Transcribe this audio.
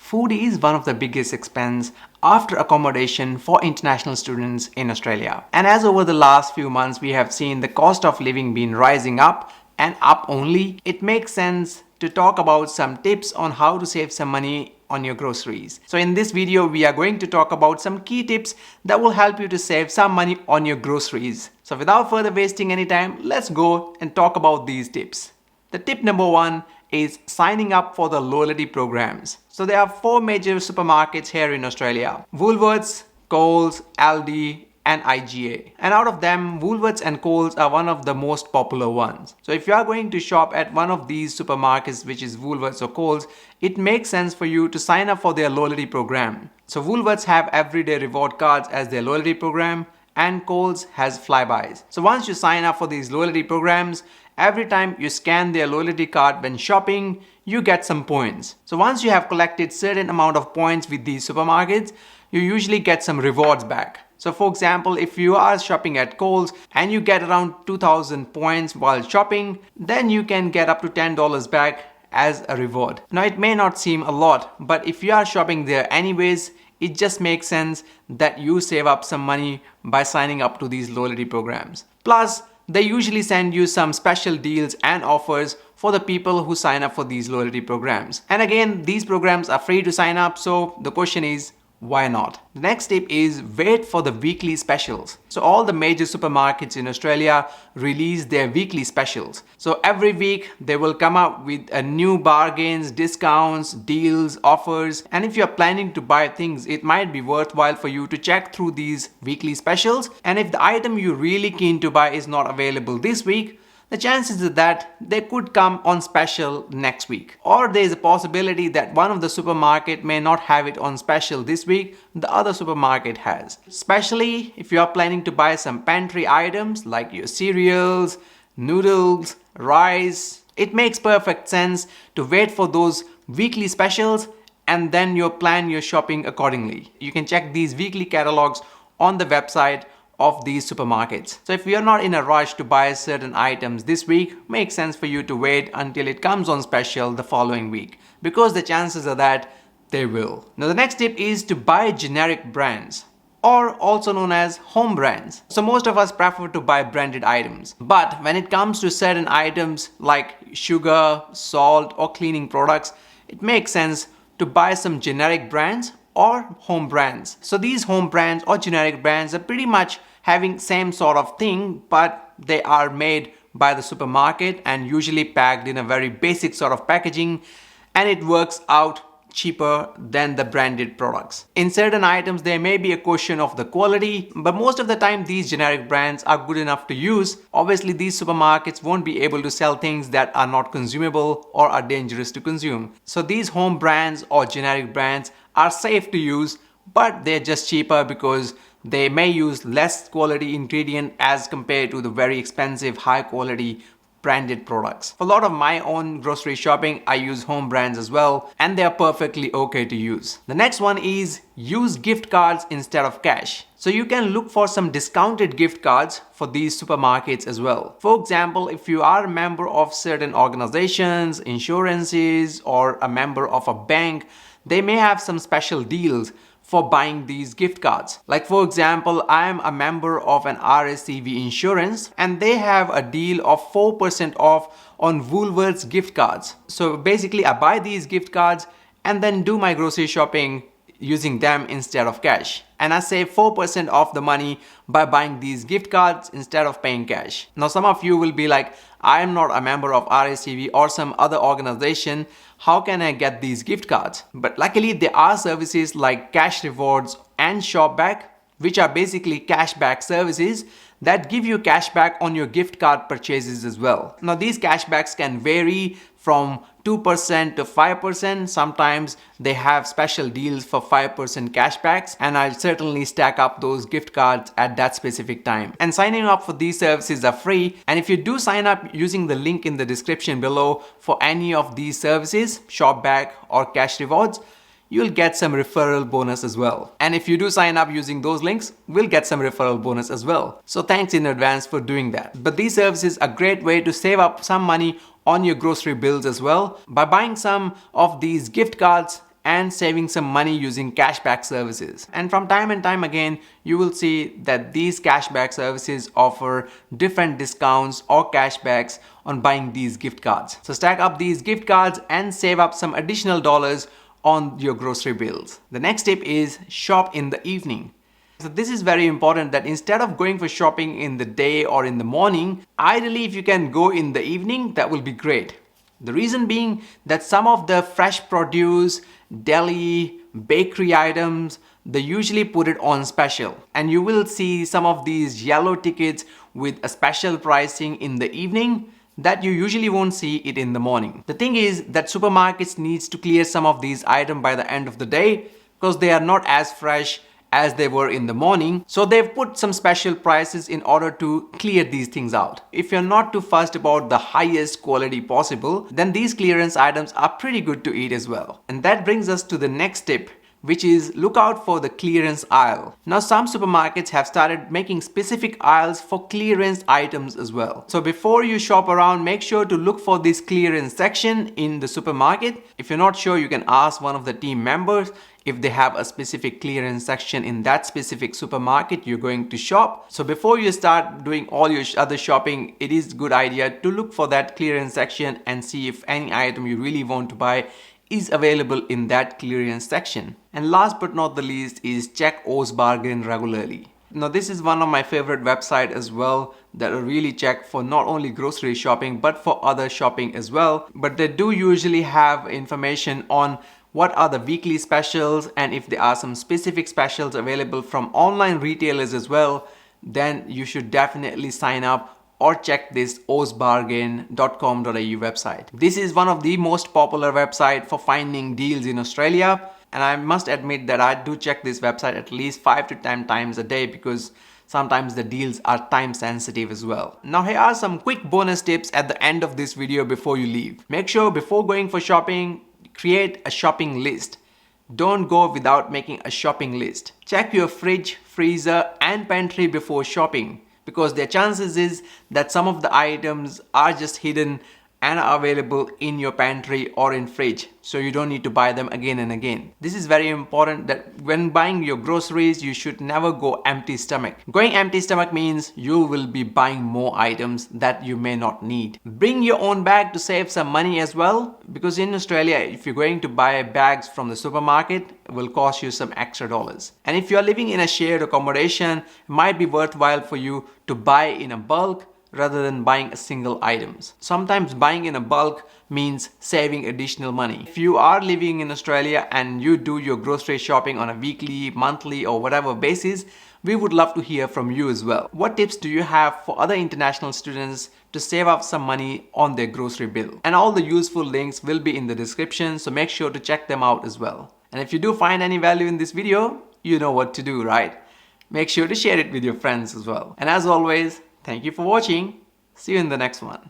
Food is one of the biggest expense after accommodation for international students in Australia. And as over the last few months we have seen the cost of living been rising up and up only, it makes sense to talk about some tips on how to save some money on your groceries. So in this video we are going to talk about some key tips that will help you to save some money on your groceries. So without further wasting any time, let's go and talk about these tips. The tip number one is signing up for the loyalty programs. So there are four major supermarkets here in Australia: Woolworths, Coles, Aldi and IGA. And out of them, Woolworths and Coles are one of the most popular ones. So if you are going to shop at one of these supermarkets, which is Woolworths or Coles, it makes sense for you to sign up for their loyalty program. So Woolworths have everyday reward cards as their loyalty program, and Coles has flybys. So once you sign up for these loyalty programs, every time you scan their loyalty card when shopping, you get some points. So once you have collected certain amount of points with these supermarkets, you usually get some rewards back. So for example, if you are shopping at Coles and you get around 2000 points while shopping, then you can get up to $10 back as a reward. Now it may not seem a lot, but if you are shopping there anyways, it just makes sense that you save up some money by signing up to these loyalty programs. Plus, they usually send you some special deals and offers for the people who sign up for these loyalty programs. And again, these programs are free to sign up, so the question is, why not? The next tip is wait for the weekly specials. So all the major supermarkets in Australia release their weekly specials. So every week they will come up with a new bargains, discounts, deals, offers. And if you're planning to buy things, it might be worthwhile for you to check through these weekly specials. And if the item you're really keen to buy is not available this week, the chances are that they could come on special next week. Or there is a possibility that one of the supermarket may not have it on special this week, the other supermarket has. Especially if you are planning to buy some pantry items like your cereals, noodles, rice, it makes perfect sense to wait for those weekly specials and then you plan your shopping accordingly. You can check these weekly catalogs on the website of these supermarkets. So if you're not in a rush to buy certain items this week, makes sense for you to wait until it comes on special the following week, because the chances are that they will. Now the next tip is to buy generic brands, or also known as home brands. So most of us prefer to buy branded items, but when it comes to certain items like sugar, salt or cleaning products, it makes sense to buy some generic brands or home brands. So these home brands or generic brands are pretty much having same sort of thing, but they are made by the supermarket and usually packed in a very basic sort of packaging, and it works out cheaper than the branded products. In certain items there may be a question of the quality, but most of the time these generic brands are good enough to use. Obviously these supermarkets won't be able to sell things that are not consumable or are dangerous to consume. So these home brands or generic brands are safe to use, but they're just cheaper because they may use less quality ingredient as compared to the very expensive high quality branded products. For a lot of my own grocery shopping, I use home brands as well, and they are perfectly okay to use. The next one is use gift cards instead of cash. So you can look for some discounted gift cards for these supermarkets as well. For example, if you are a member of certain organizations, insurances, or a member of a bank, they may have some special deals for buying these gift cards. Like for example, I am a member of an RSCV insurance and they have a deal of 4% off on Woolworths gift cards. So basically I buy these gift cards and then do my grocery shopping using them instead of cash. And I save 4% of the money by buying these gift cards instead of paying cash. Now some of you will be like, I am not a member of RSCV or some other organization. How can I get these gift cards? But luckily there are services like Cash Rewards and Shopback, which are basically cashback services that give you cashback on your gift card purchases as well. Now these cashbacks can vary from 2% to 5%. Sometimes they have special deals for 5% cashbacks, and I certainly stack up those gift cards at that specific time. And signing up for these services are free, and if you do sign up using the link in the description below for any of these services, Shopback or Cash Rewards, you'll get some referral bonus as well. And if you do sign up using those links, we'll get some referral bonus as well. So thanks in advance for doing that. But these services are a great way to save up some money on your grocery bills as well by buying some of these gift cards and saving some money using cashback services. And from time and time again, you will see that these cashback services offer different discounts or cashbacks on buying these gift cards. So stack up these gift cards and save up some additional dollars on your grocery bills. The next tip is shop in the evening. So this is very important, that instead of going for shopping in the day or in the morning, ideally if you can go in the evening, that will be great. The reason being that some of the fresh produce, deli, bakery items, they usually put it on special. And you will see some of these yellow tickets with a special pricing in the evening that you usually won't see it in the morning. The thing is that supermarkets needs to clear some of these items by the end of the day because they are not as fresh as they were in the morning. So they've put some special prices in order to clear these things out. If you're not too fussed about the highest quality possible, then these clearance items are pretty good to eat as well. And that brings us to the next tip, which is look out for the clearance aisle. Now some supermarkets have started making specific aisles for clearance items as well. So before you shop around, make sure to look for this clearance section in the supermarket. If you're not sure, you can ask one of the team members if they have a specific clearance section in that specific supermarket you're going to shop. So before you start doing all your other shopping, it is a good idea to look for that clearance section and see if any item you really want to buy is available in that clearance section. And last but not the least is check Oz Bargain regularly. Now this is one of my favorite websites as well that I really check for not only grocery shopping but for other shopping as well. But they do usually have information on what are the weekly specials, and if there are some specific specials available from online retailers as well, then you should definitely sign up or check this ozbargain.com.au website. This is one of the most popular websites for finding deals in Australia, and I must admit that I do check this website at least 5 to 10 times a day because sometimes the deals are time sensitive as well. Now here are some quick bonus tips at the end of this video before you leave. Make sure before going for shopping, create a shopping list. Don't go without making a shopping list. Check your fridge, freezer and pantry before shopping, because their chances is that some of the items are just hidden and are available in your pantry or in fridge, so you don't need to buy them again and again. This is very important, that when buying your groceries you should never go empty stomach. Going empty stomach means you will be buying more items that you may not need. Bring your own bag to save some money as well, because in Australia if you're going to buy bags from the supermarket, it will cost you some extra dollars. And if you're living in a shared accommodation, it might be worthwhile for you to buy in a bulk rather than buying a single items. Sometimes buying in a bulk means saving additional money. If you are living in Australia and you do your grocery shopping on a weekly, monthly or whatever basis, we would love to hear from you as well. What tips do you have for other international students to save up some money on their grocery bill? And all the useful links will be in the description, so make sure to check them out as well. And if you do find any value in this video, you know what to do, right? Make sure to share it with your friends as well. And as always, thank you for watching. See you in the next one.